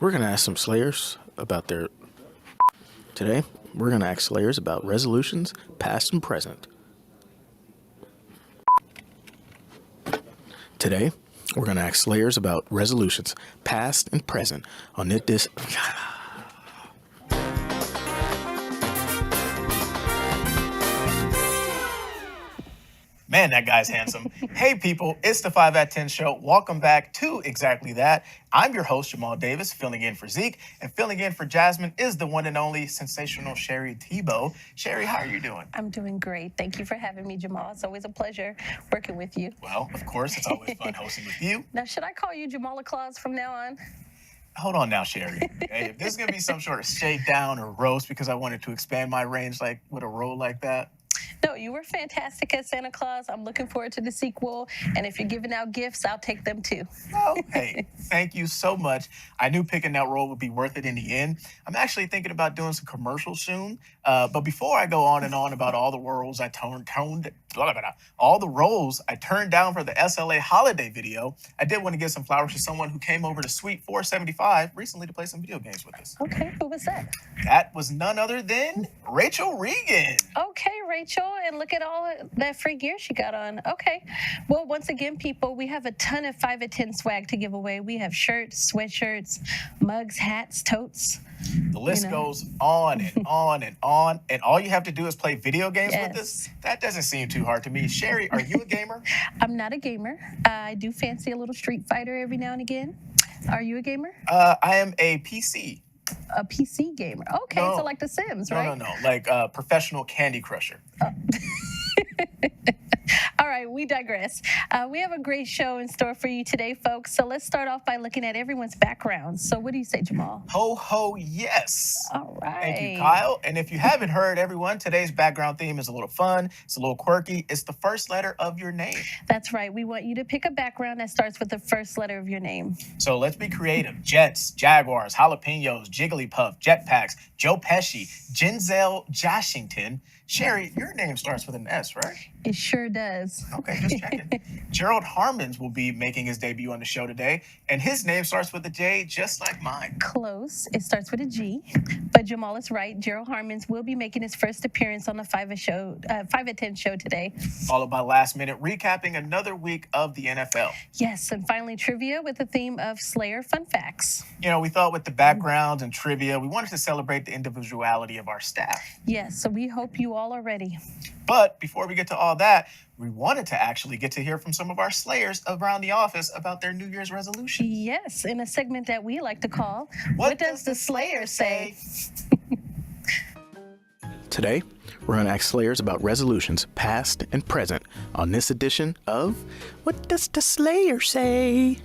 We're going to ask some Slayers about their... Today, we're going to ask Slayers about resolutions, past and present. Today, we're going to ask Slayers about resolutions, past and present, on this... Man, that guy's handsome. Hey, people, it's the 5 at 10 show. Welcome back to Exactly That. I'm your host, Jamal Davis, filling in for Zeke, and filling in for Jasmine is the one and only sensational Sherry Tebow. Sherry, how are you doing? I'm doing great. Thank you for having me, Jamal. It's always a pleasure working with you. Well, of course, it's always fun hosting with you. Now, should I call you Jamala Claus from now on? Hold on now, Sherry. Hey, if this is going to be some sort of shakedown or roast because I wanted to expand my range like with a role like that, No, you were fantastic as Santa Claus. I'm looking forward to the sequel. And if you're giving out gifts, I'll take them too. Oh, hey, thank you so much. I knew picking that role would be worth it in the end. I'm actually thinking about doing some commercials soon. But before I go on and on about all the roles I turned down for the SLA holiday video, I did want to give some flowers to someone who came over to Suite 475 recently to play some video games with us. Okay, who was that? That was none other than Rachel Regan. Okay, Rachel, and look at all that free gear she got on. Okay. Well, once again, people, we have a ton of 5 at 10 swag to give away. We have shirts, sweatshirts, mugs, hats, totes. The list goes on and on and on. And all you have to do is play video games with us. That doesn't seem too hard to me. Sherry, are you a gamer? I'm not a gamer. I do fancy a little Street Fighter every now and again. Are you a gamer? I am a PC. A PC gamer. Okay, No. so like The Sims, right? No. Like a professional Candy Crusher. All right, we digress. We have a great show in store for you today, folks. So let's start off by looking at everyone's backgrounds. So what do you say, Jamal? Ho, ho, yes. All right. Thank you, Kyle. And if you haven't heard, everyone, today's background theme is a little fun. It's a little quirky. It's the first letter of your name. That's right. We want you to pick a background that starts with the first letter of your name. So let's be creative. Jets, Jaguars, jalapenos, Jigglypuff, Jetpacks, Joe Pesci, Ginzel Joshington. Sherry, your name starts with an S, right? It sure does. Okay, just checking. Gerald Harmens will be making his debut on the show today, and his name starts with a J, just like mine. Close. It starts with a G. But Jamal is right. Gerald Harmens will be making his first appearance on the 5 at 10 show today. Followed by last minute recapping another week of the NFL. Yes, and finally trivia with the theme of Slayer fun facts. You know, we thought with the backgrounds and trivia, we wanted to celebrate the individuality of our staff. Yes, so we hope you all are ready. But before we get to all that, we wanted to actually get to hear from some of our Slayers around the office about their New Year's resolution. Yes, in a segment that we like to call, What Does the Slayer Say? Today, we're going to ask Slayers about resolutions, past and present, on this edition of What Does the Slayer Say?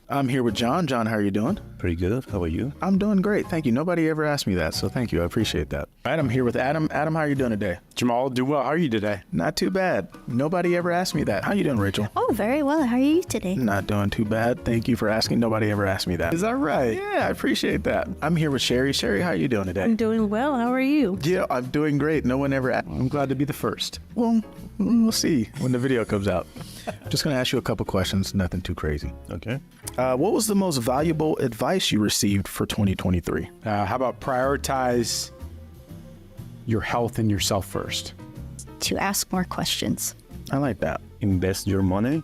I'm here with John. John, how are you doing? Pretty good. How are you? I'm doing great. Thank you. Nobody ever asked me that, so thank you. I appreciate that. All right, I'm here with Adam. Adam, how are you doing today? Jamal, do well. How are you today? Not too bad. Nobody ever asked me that. How you doing, Rachel? Oh, very well. How are you today? Not doing too bad. Thank you for asking. Nobody ever asked me that. Is that right? Yeah, I appreciate that. I'm here with Sherry. Sherry, how are you doing today? I'm doing well. How are you? Yeah, I'm doing great. No one ever asked. I'm glad to be the first. Well, we'll see when the video comes out. Just going to ask you a couple questions. Nothing too crazy. Okay. What was the most valuable advice you received for 2023? How about prioritize your health and yourself first? To ask more questions. I like that. Invest your money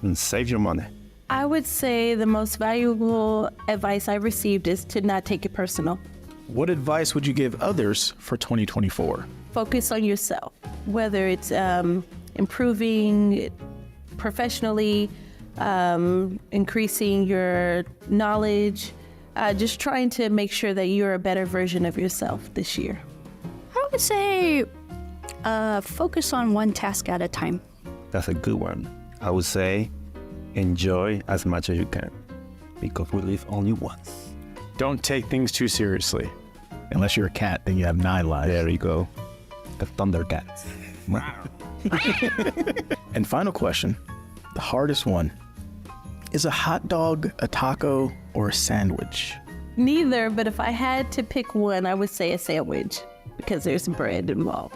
and save your money. I would say the most valuable advice I received is to not take it personal. What advice would you give others for 2024? Focus on yourself, whether it's improving professionally, increasing your knowledge, just trying to make sure that you're a better version of yourself this year. I would say focus on one task at a time. That's a good one. I would say enjoy as much as you can because we live only once. Don't take things too seriously. Unless you're a cat, then you have 9 lives. There you go. The Thundercats. And final question, the hardest one. Is a hot dog a taco or a sandwich? Neither, but if I had to pick one, I would say a sandwich because there's bread involved.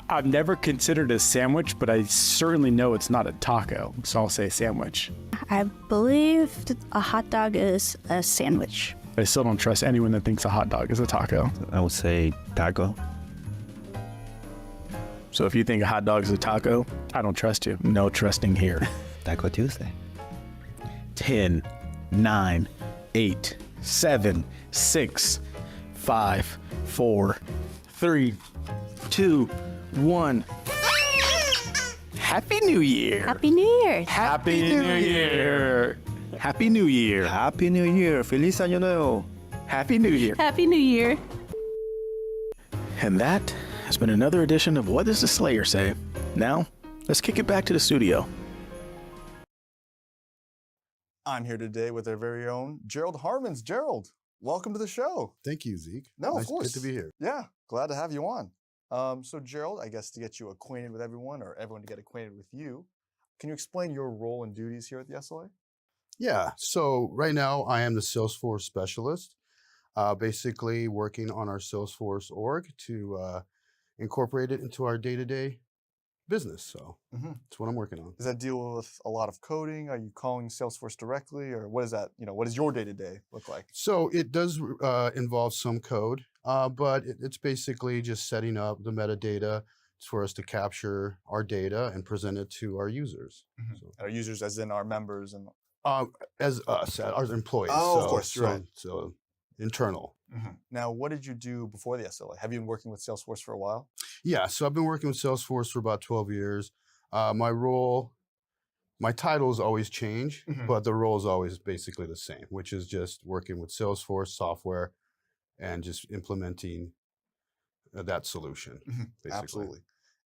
I've never considered a sandwich, but I certainly know it's not a taco, so I'll say sandwich. I believe a hot dog is a sandwich. I still don't trust anyone that thinks a hot dog is a taco. I would say taco. So if you think a hot dog is a taco, I don't trust you. No trusting here. Taco Tuesday. 10, 9, 8, 7, 6, 5, 4, 3, 2, 1. Happy New Year! Happy New Year! Happy New Year! Happy New Year! Happy New Year! Feliz Año Nuevo! Happy New Year! Happy New Year. And that has been another edition of What Does the Slayer Say? Now, let's kick it back to the studio. I'm here today with our very own Gerald Harmens. Gerald, welcome to the show. Thank you, Zeke. No, Nice- of course. Good to be here. Yeah, glad to have you on. So Gerald, I guess to get you acquainted with everyone or everyone to get acquainted with you, can you explain your role and duties here at the SLA? Yeah. So right now I am the Salesforce specialist, basically working on our Salesforce org to incorporate it into our day-to-day business. So that's what I'm working on. Does that deal with a lot of coding? Are you calling Salesforce directly, or what is that? What does your day-to-day look like? So it does involve some code, but it's basically just setting up the metadata for us to capture our data and present it to our users. So, Our users, as in our members, and as us, our employees. Oh, of So- course, you're so- right. So internal. Now, what did you do before the SLA? Have you been working with Salesforce for a while? Yeah, so I've been working with Salesforce for about 12 years. My titles always change, but the role is always basically the same, which is just working with Salesforce software and just implementing that solution. Basically. Absolutely.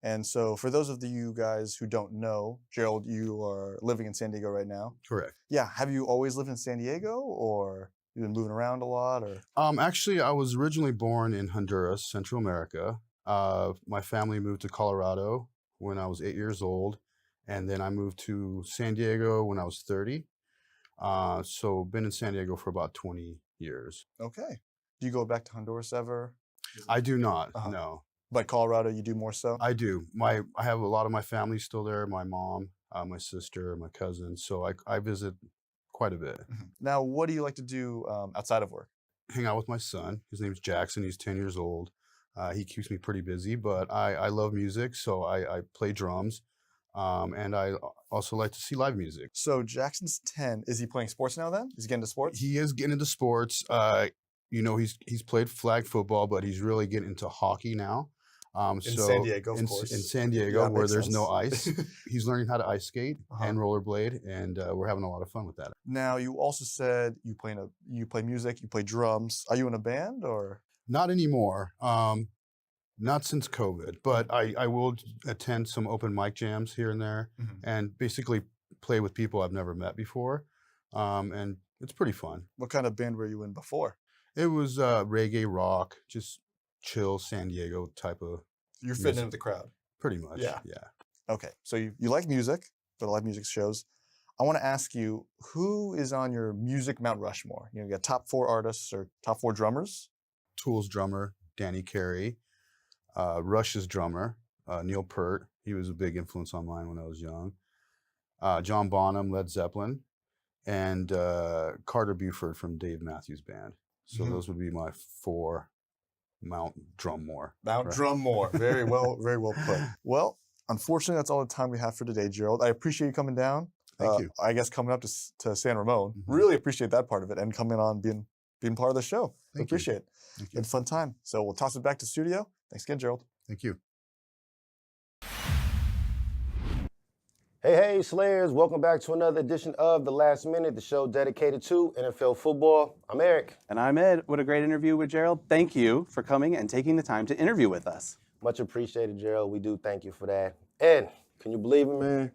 And so, for those of you guys who don't know, Gerald, you are living in San Diego right now. Correct. Yeah. Have you always lived in San Diego, or you've been moving around a lot? Or Actually, I was originally born in Honduras, Central America. My family moved to Colorado when I was 8 years old, and then I moved to San Diego when I was 30. So been in San Diego for about 20 years. okay, do you go back to Honduras ever? I do not, Uh-huh. no. But Colorado, you do more so. I do. I have a lot of my family still there. My mom, my sister, my cousin. So I visit quite a bit. Now, what do you like to do outside of work? Hang out with my son. His name's Jackson. He's 10 years old. He keeps me pretty busy, but I love music, so I play drums. And I also like to see live music. So Jackson's 10. Is he playing sports now? Then is he getting into sports? He is getting into sports. He's played flag football, but he's really getting into hockey now. In San Diego, of course. In San Diego, Yeah, where makes there's no sense. ice. He's learning how to ice skate Uh-huh. and rollerblade, and we're having a lot of fun with that. Now, you also said you play music, you play drums. Are you in a band, or? Not anymore. Not since COVID, but I will attend some open mic jams here and there, and basically play with people I've never met before, and it's pretty fun. What kind of band were you in before? It was reggae rock, just chill San Diego type of. You're fitting in music. with the crowd. Pretty much. Yeah. Yeah. Okay, so you like music, go to live music shows. I want to ask you, who is on your music Mount Rushmore? You got top 4 artists or top 4 drummers? Tool's drummer, Danny Carey. Rush's drummer, Neil Peart. He was a big influence on mine when I was young. John Bonham, Led Zeppelin, and Carter Buford from Dave Matthews Band. So those would be my 4 Mount Drummore. Mount right? Drummore. Very well put. Well, unfortunately, that's all the time we have for today, Gerald. I appreciate you coming down. Thank you. I guess coming up to San Ramon. Really appreciate that part of it, and coming on, being part of the show. Thank you. Appreciate it. Thank you. It's a fun time. So we'll toss it back to studio. Thanks again, Gerald. Thank you. Hey, Slayers, welcome back to another edition of The Last Minute, the show dedicated to NFL football. I'm Eric. And I'm Ed. What a great interview with Gerald. Thank you for coming and taking the time to interview with us. Much appreciated, Gerald. We do thank you for that. Ed, can you believe it, man?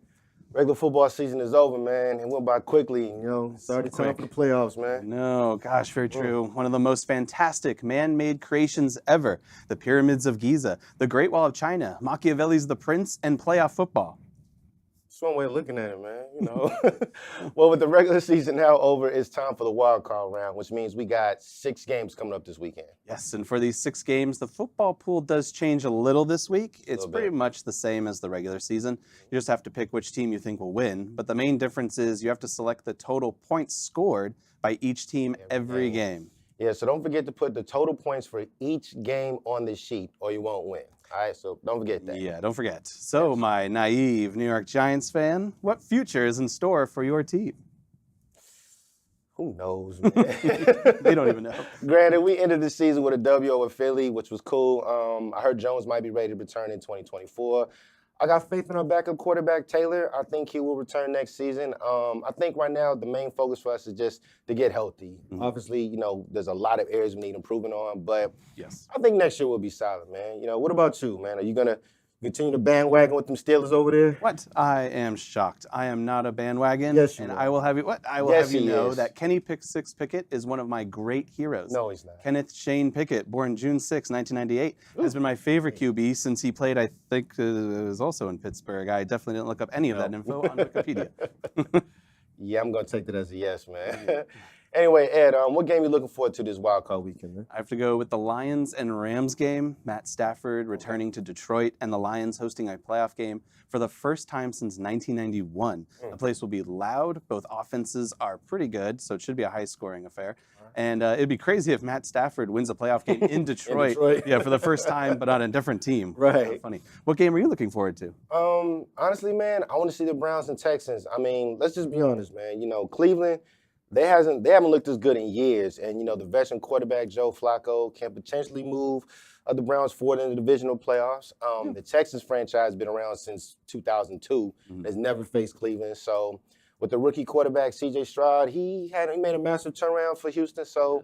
Regular football season is over, man. It went by quickly, Started time for the playoffs, man. No, gosh, very true. One of the most fantastic man-made creations ever. The pyramids of Giza, the Great Wall of China, Machiavelli's The Prince, and playoff football. That's one way of looking at it, man. You know. Well, with the regular season now over, it's time for the wild card round, which means we got 6 games coming up this weekend. Yes, and for these 6 games, the football pool does change a little this week. It's pretty much the same as the regular season. You just have to pick which team you think will win. But the main difference is you have to select the total points scored by each team every game. Yeah, so don't forget to put the total points for each game on the sheet or you won't win. All right, so don't forget that. Yeah, don't forget. So, my naive New York Giants fan, what future is in store for your team? Who knows, man? They don't even know. Granted, we ended the season with a W over Philly, which was cool. I heard Jones might be ready to return in 2024. I got faith in our backup quarterback, Taylor. I think he will return next season. I think right now the main focus for us is just to get healthy. Mm-hmm. Obviously, you know, there's a lot of areas we need improving on, but yes, I think next year will be solid, man. You know, what about you, man? Are you going to continue to bandwagon with them Steelers over there? What? I am shocked. I am not a bandwagon. Yes, you and are. I will have you. What? I will Yes, have you he know is. that Kenny Pickett is one of my great heroes. No, he's not. Kenneth Shane Pickett, born June 6, 1998, has been my favorite QB since he played. I think it was also in Pittsburgh. I definitely didn't look up any of that info on Wikipedia. Yeah, I'm going to take that as a yes, man. Anyway, Ed, what game are you looking forward to this wild card weekend, man? I have to go with the Lions and Rams game. Matt Stafford returning to Detroit and the Lions hosting a playoff game for the first time since 1991. The place will be loud. Both offenses are pretty good, so it should be a high-scoring affair. And it'd be crazy if Matt Stafford wins a playoff game in Detroit. Yeah, for the first time, but on a different team. Right. Kind of funny. What game are you looking forward to? Honestly, man, I want to see the Browns and Texans. I mean, let's just be honest, man. You know, Cleveland, they haven't looked as good in years. And, you know, the veteran quarterback, Joe Flacco, can potentially move the Browns forward in the divisional playoffs. The Texans franchise has been around since 2002. Has never faced Cleveland. So with the rookie quarterback, C.J. Stroud, he made a massive turnaround for Houston. So,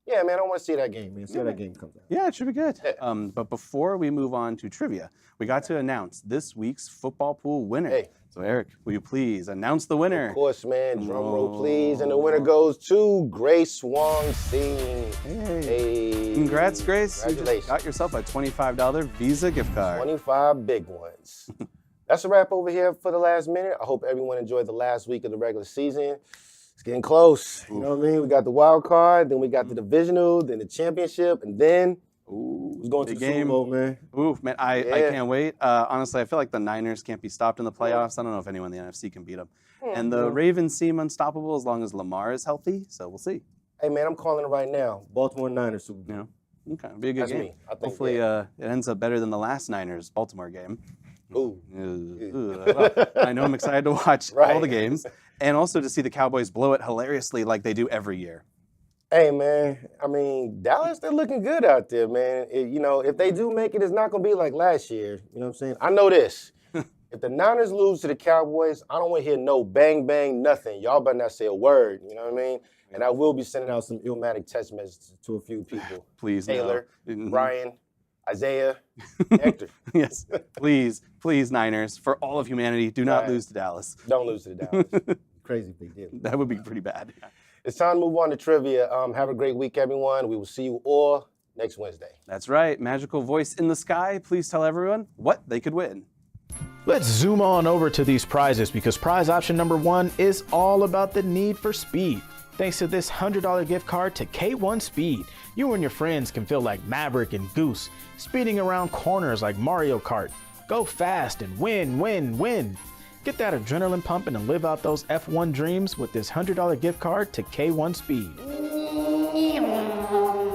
yeah, man, I want to see that game, man. See how that game comes out. Yeah, it should be good. But before we move on to trivia, we got to announce this week's football pool winner. Hey. So, Eric, will you please announce the winner? Of course, man. Drum roll, please. And the winner goes to Grace Wong Sing. Hey. Congrats, Grace. You just got yourself a $25 Visa gift card. 25 big ones. That's a wrap over here for the last minute. I hope everyone enjoyed the last week of the regular season. It's getting close. You know what I mean? We got the wild card, then we got the divisional, then the championship, and then who's going to the Super Bowl, man? Ooh, man, I can't wait. Honestly, I feel like the Niners can't be stopped in the playoffs. I don't know if anyone in the NFC can beat them. And the Ravens seem unstoppable as long as Lamar is healthy, so we'll see. Hey, man, I'm calling it right now. Baltimore Niners Super Bowl. Yeah. Okay, it'll be a good That's game. me. I think, Hopefully it ends up better than the last Niners-Baltimore game. Ooh. Well, I know I'm excited to watch all the games and also to see the Cowboys blow it hilariously like they do every year. Hey, man, I mean, Dallas, they're looking good out there, man. You know, if they do make it, it's not going to be like last year. You know what I'm saying? I know this. If the Niners lose to the Cowboys, I don't want to hear no bang, bang, nothing. Y'all better not say a word. You know what I mean? And I will be sending out some illmatic text messages to a few people. Please, Taylor, no. Brian, Isaiah, Hector. Yes, please, Niners, for all of humanity, do not lose to Dallas. Don't lose to the Dallas. Crazy big deal. That would be pretty bad. It's time to move on to trivia. Have a great week, everyone. We will see you all next Wednesday. That's right. Magical voice in the sky. Please tell everyone what they could win. Let's zoom on over to these prizes because prize option number 1 is all about the need for speed. Thanks to this $100 gift card to K1 Speed, you and your friends can feel like Maverick and Goose, speeding around corners like Mario Kart. Go fast and win, win, win. Get that adrenaline pumping and live out those F1 dreams with this $100 gift card to K1 Speed.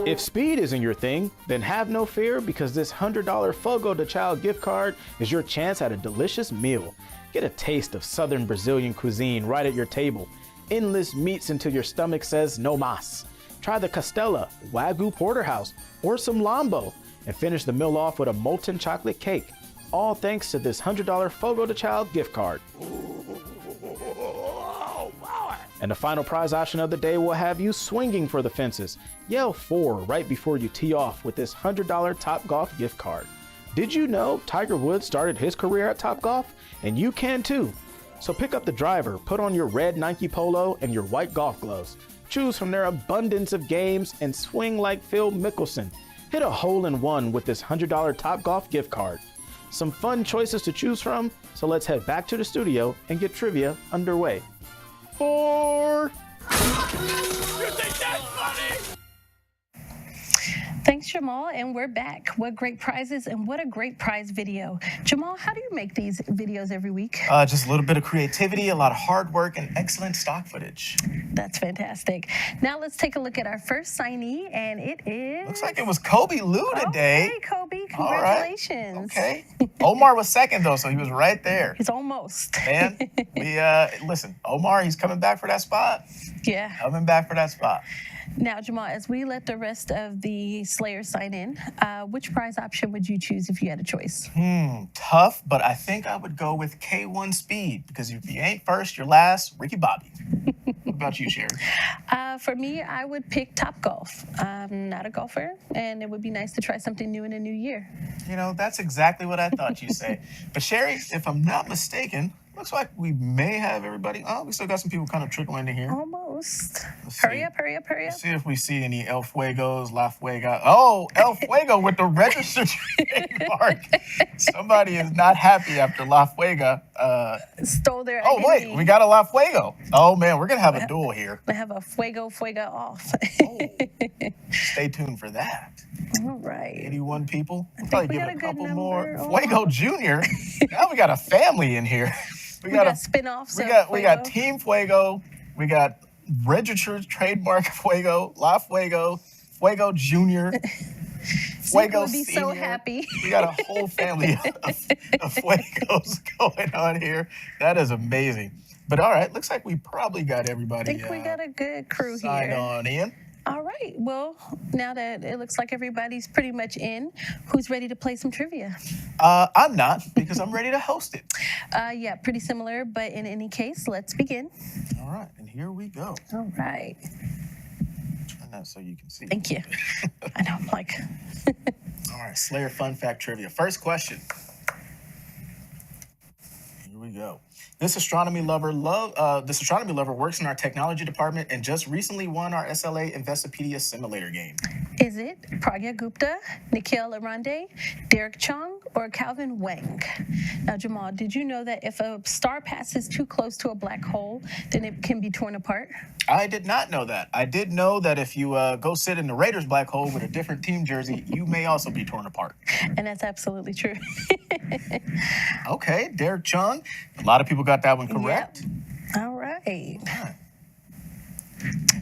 If speed isn't your thing, then have no fear because this $100 Fogo de Chao gift card is your chance at a delicious meal. Get a taste of Southern Brazilian cuisine right at your table. Endless meats until your stomach says no mas. Try the Costella, Wagyu Porterhouse, or some Lambo, and finish the meal off with a molten chocolate cake. All thanks to this $100 Fogo de Chao gift card. And the final prize option of the day will have you swinging for the fences. Yell 4 right before you tee off with this $100 Topgolf gift card. Did you know Tiger Woods started his career at Topgolf? And you can too. So pick up the driver, put on your red Nike Polo and your white golf gloves. Choose from their abundance of games and swing like Phil Mickelson. Hit a hole-in-one with this $100 Topgolf gift card. Some fun choices to choose from, so let's head back to the studio and get trivia underway. 4. Thanks, Jamal, and we're back. What great prizes and what a great prize video. Jamal, how do you make these videos every week? Just a little bit of creativity, a lot of hard work, and excellent stock footage. That's fantastic. Now let's take a look at our first signee, and it is... Looks like it was Kobe Lou today. Okay, Kobe, All right. congratulations. Okay. Omar was second, though, so he was right there. It's almost. Man, listen, Omar, he's coming back for that spot. Yeah. Coming back for that spot. Now, Jamal, as we let the rest of the Slayers sign in, which prize option would you choose if you had a choice? Tough, but I think I would go with K1 Speed, because if you ain't first, you're last. Ricky Bobby. What about you, Sherry? For me, I would pick Topgolf. I'm not a golfer, and it would be nice to try something new in a new year. You know, that's exactly what I thought you'd say. But Sherry, if I'm not mistaken, looks like we may have everybody. Oh, we still got some people kind of trickling in here. Almost. Let's Hurry see. up, hurry up, hurry up. Let's see if we see any El Fuegos, La Fuega. Oh, El Fuego with the registered trademark. Somebody is not happy after La Fuega. Stole their Oh, identity. wait, we got a La Fuego. Oh, man, we're going to have a duel here. I have a fuega off. Stay tuned for that. All right. 81 people. I think Probably we give got it a a good couple number. more. Oh. Fuego Junior. Now we got a family in here. We got spin-offs. We got Team Fuego. We got registered trademark Fuego, La Fuego, Fuego Junior, Fuego would be Senior. so happy. We got a whole family of Fuegos going on here. That is amazing. But all right, looks like we probably got everybody. I think we got a good crew signed here. on in. All right. Well, now that it looks like everybody's pretty much in, who's ready to play some trivia? I'm not, because I'm ready to host it. Yeah, pretty similar, but in any case, let's begin. All right, and here we go. All right. Turn that so you can see. Thank you. I know, I'm like... All right, Slayer Fun Fact Trivia. First question. Here we go. This astronomy lover works in our technology department and just recently won our SLA Investopedia simulator game. Is it Pragya Gupta, Nikhil Arande, Derek Chung, or Calvin Wang? Now, Jamal, did you know that if a star passes too close to a black hole, then it can be torn apart? I did not know that. I did know that if you go sit in the Raiders black hole with a different team jersey, you may also be torn apart. And that's absolutely true. Okay, Derek Chung. A lot of people got that one correct. Yep. All right.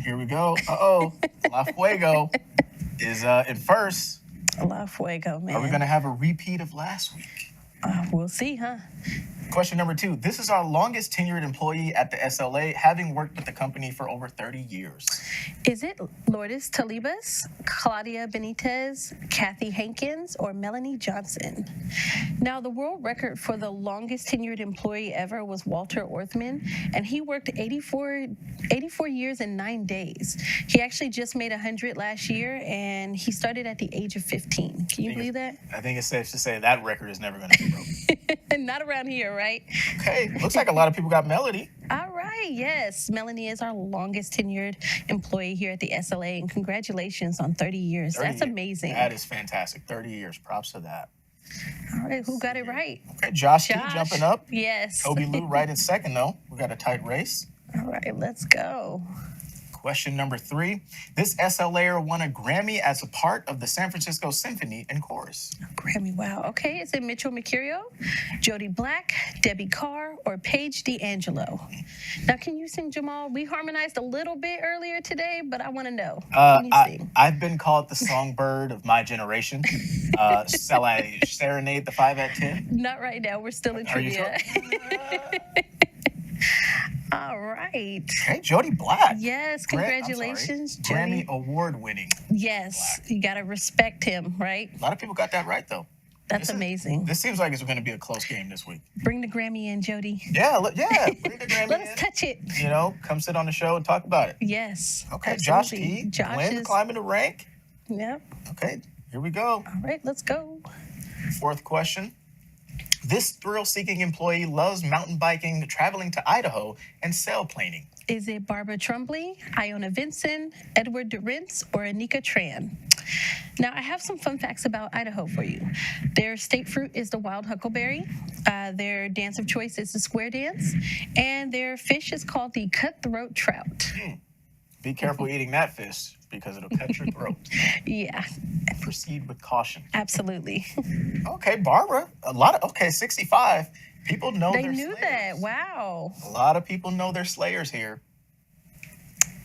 Here we go. Uh-oh. La Fuego is in first. La Fuego, man. Are we going to have a repeat of last week? We'll see, huh? Question number 2. This is our longest tenured employee at the SLA, having worked with the company for over 30 years. Is it Lourdes Talibas, Claudia Benitez, Kathy Hankins, or Melanie Johnson? Now, the world record for the longest tenured employee ever was Walter Orthman, and he worked 84 years and 9 days. He actually just made 100 last year, and he started at the age of 15. Can you believe that? I think it's safe to say that record is never going to be broken. Not around here, right? Okay, looks like a lot of people got Melody. All right, yes. Melanie is our longest tenured employee here at the SLA, and congratulations on 30 years. 30 That's amazing. That is fantastic. 30 years. Props to that. All right, who got it right? Okay, Josh T jumping up. Yes. Kobe Lou right in second, though. We got a tight race. All right, let's go. Question number 3. This SLAer won a Grammy as a part of the San Francisco Symphony and Chorus. Grammy, wow. Okay, is it Mitchell Mercurio, Jody Black, Debbie Carr, or Paige D'Angelo? Now, can you sing, Jamal? We harmonized a little bit earlier today, but I want to know. Can you sing? I've been called the songbird of my generation. Shall I serenade the 5 at 10? Not right now. We're still in Are you trivia. sure? All right. Okay, Jody Black. Yes, congratulations, Grammy Jody. Award winning. Yes, you got to respect him, right? A lot of people got that right, though. That's amazing. This seems like it's going to be a close game this week. Bring the Grammy in, Jody. Yeah, bring the Grammy Let's in. touch it. You know, come sit on the show and talk about it. Yes. Okay, absolutely. Josh T. Glenn climbing the rank. Yep. Okay, here we go. All right, let's go. 4th question. This thrill-seeking employee loves mountain biking, traveling to Idaho, and sailplaning. Is it Barbara Trumbly, Iona Vinson, Edward Durrence, or Anika Tran? Now, I have some fun facts about Idaho for you. Their state fruit is the wild huckleberry. Their dance of choice is the square dance. And their fish is called the cutthroat trout. Be careful eating that fish because it'll cut your throat. Yeah, Proceed with caution. absolutely. Okay, Barbara. 65. People know They their knew slayers. that. Wow. A lot of people know their slayers here.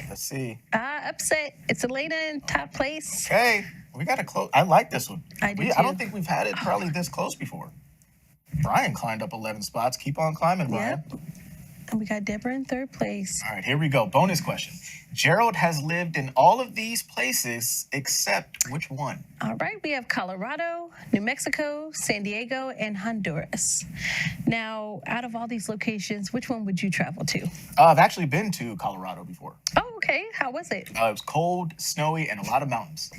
Let's see. Upset. It's Elena in top place. Okay, we got to close. I like this one. I do I don't too. think we've had it probably this close before. Brian climbed up 11 spots. Keep on climbing, Brian. Yep. And we got Deborah in third place. All right, here we go. Bonus question. Gerald has lived in all of these places except which one? All right, we have Colorado, New Mexico, San Diego, and Honduras. Now, out of all these locations, which one would you travel to? I've actually been to Colorado before. Oh, okay. How was it? It was cold, snowy, and a lot of mountains.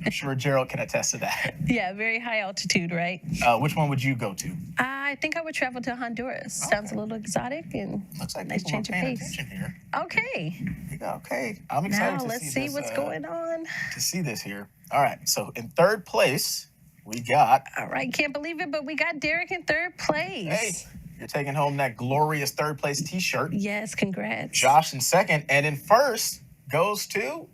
I'm sure Gerald can attest to that. Yeah, very high altitude, right? Which one would you go to? I think I would travel to Honduras. Sounds a little exotic and Looks like nice people are change of paying pace. attention here. Okay. Yeah, okay, I'm excited Now to let's see see this, what's going on. to see this here. All right, so in third place, we got, All right, can't believe it, but we got Derek in third place. hey, you're taking home that glorious third place t-shirt. Yes, congrats. Josh in second, and in first goes to,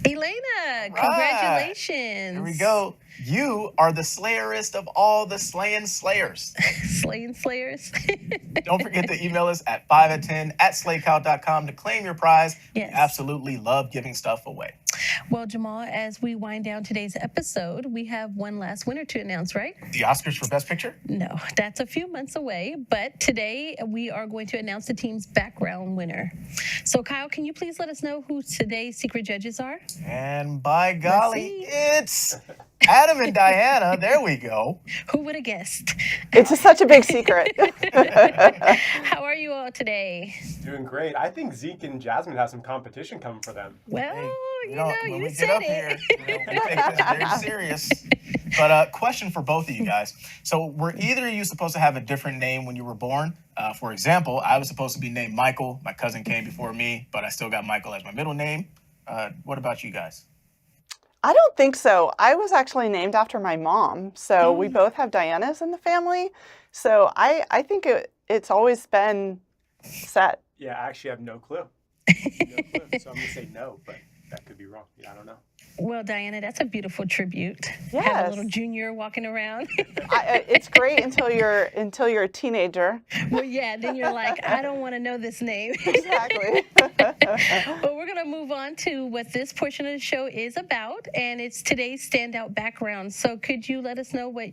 Elena, right. congratulations. here we go. You are the slayerist of all the slaying slayers. Slaying Slayers. Don't forget to email us at 5at10@slaycow.com to claim your prize. Yes. We absolutely love giving stuff away. Well, Jamal, as we wind down today's episode, we have one last winner to announce, right? The Oscars for Best Picture? No, that's a few months away, but today we are going to announce the team's background winner. So, Kyle, can you please let us know who today's secret judges are? And by golly, see. it's Adam and Diana. There we go. Who would have guessed? It's such a big secret. How are you all today? Doing great. I think Zeke and Jasmine have some competition coming for them. Well, Hey, you know, when you we said get up it. here, we take this very serious. But question for both of you guys. So were either of you supposed to have a different name when you were born? For example, I was supposed to be named Michael. My cousin came before me, but I still got Michael as my middle name. What about you guys? I don't think so. I was actually named after my mom. So we both have Dianas in the family. So I think it's always been set. Yeah, I actually have no clue. No clue. So I'm going to say no, but that could be wrong. Yeah, I don't know. Well, Diana, that's a beautiful tribute. Have a Yes. little junior walking around. It's great until you're a teenager. Well, yeah, then you're like, I don't want to know this name. Exactly. But we're going to move on to what this portion of the show is about, and it's today's standout background. So could you let us know what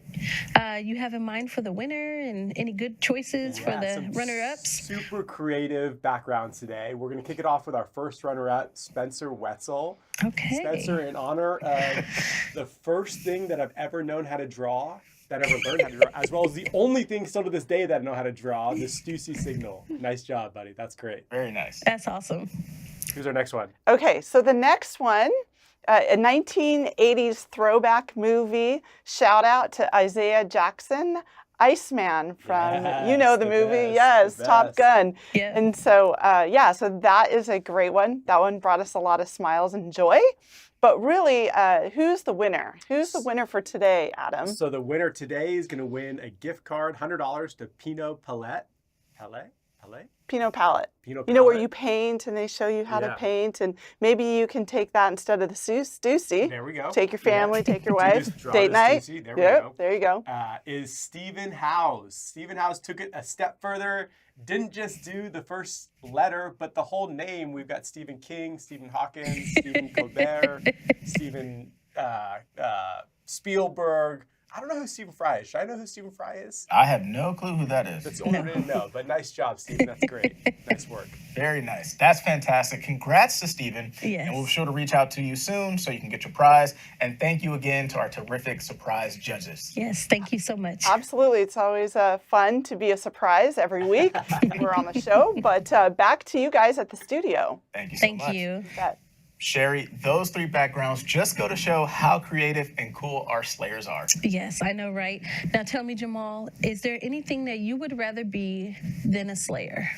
you have in mind for the winner and any good choices for the some runner-ups? Super creative backgrounds today. We're going to kick it off with our first runner-up, Spencer Wetzel. Okay. Spencer, in honor of the first thing that I've ever known how to draw, that I ever learned how to draw, as well as the only thing still to this day that I know how to draw, the Stussy signal. Nice job, buddy. That's great. Very nice. That's awesome. Who's our next one? Okay, so the next one, a 1980s throwback movie. Shout out to Isaiah Jackson, Iceman from, you know the movie, yes, Top Gun. Yeah. And so, so that is a great one. That one brought us a lot of smiles and joy. But really, who's the winner? Who's the winner for today, Adam? So the winner today is going to win a gift card, $100 to Pinot Palette. Palette? Pinot Palette. Pinot You know where Palette. you paint and they show you how to Yeah. paint, and maybe you can take that instead of the Stussy. There we go. Take your family, take your You wife, just draw date the night. Stussy. There we Yep, go. there you go. Is Stephen Howes. Stephen Howes took it a step further, didn't just do the first letter, but the whole name. We've got Stephen King, Stephen Hawking, Stephen Colbert, Stephen Spielberg. I don't know who Stephen Fry is. Should I know who Stephen Fry is? I have no clue who that is. That's the only one I didn't know, but nice job, Stephen. That's great. Nice work. Very nice. That's fantastic. Congrats to Stephen. Yes. And we'll be sure to reach out to you soon so you can get your prize. And thank you again to our terrific surprise judges. Yes, thank you so much. Absolutely. It's always fun to be a surprise every week. We're on the show, but back to you guys at the studio. Thank you so Thank much. you. That- Sherry, those three backgrounds just go to show how creative and cool our slayers are. Yes, I know, right? Now tell me, Jamal, is there anything that you would rather be than a slayer?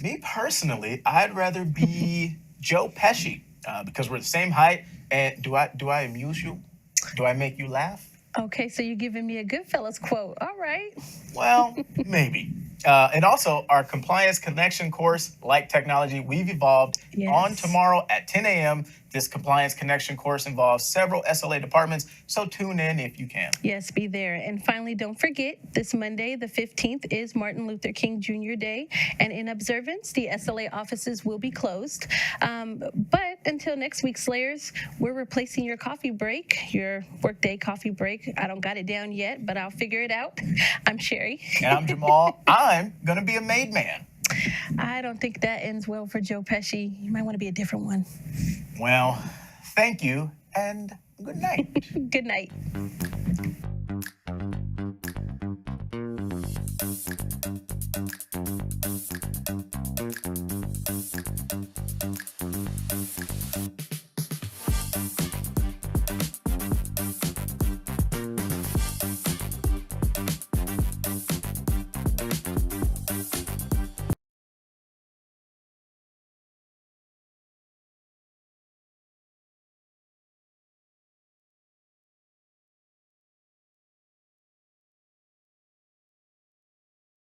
Me personally, I'd rather be Joe Pesci because we're the same height, And do I amuse you? Do I make you laugh? Okay, so you're giving me a Goodfellas quote. All right. Well, maybe. And also, our compliance connection course, like technology, we've evolved on tomorrow at 10 a.m. This compliance connection course involves several SLA departments, so tune in if you can. Yes, be there. And finally, don't forget, this Monday, the 15th, is Martin Luther King Jr. Day. And in observance, the SLA offices will be closed. But until next week, Slayers, we're replacing your coffee break, your workday coffee break. I don't got it down yet, but I'll figure it out. I'm Sherry. And I'm Jamal. I'm going to be a made man. I don't think that ends well for Joe Pesci. You might want to be a different one. Well, thank you and good night. Good night.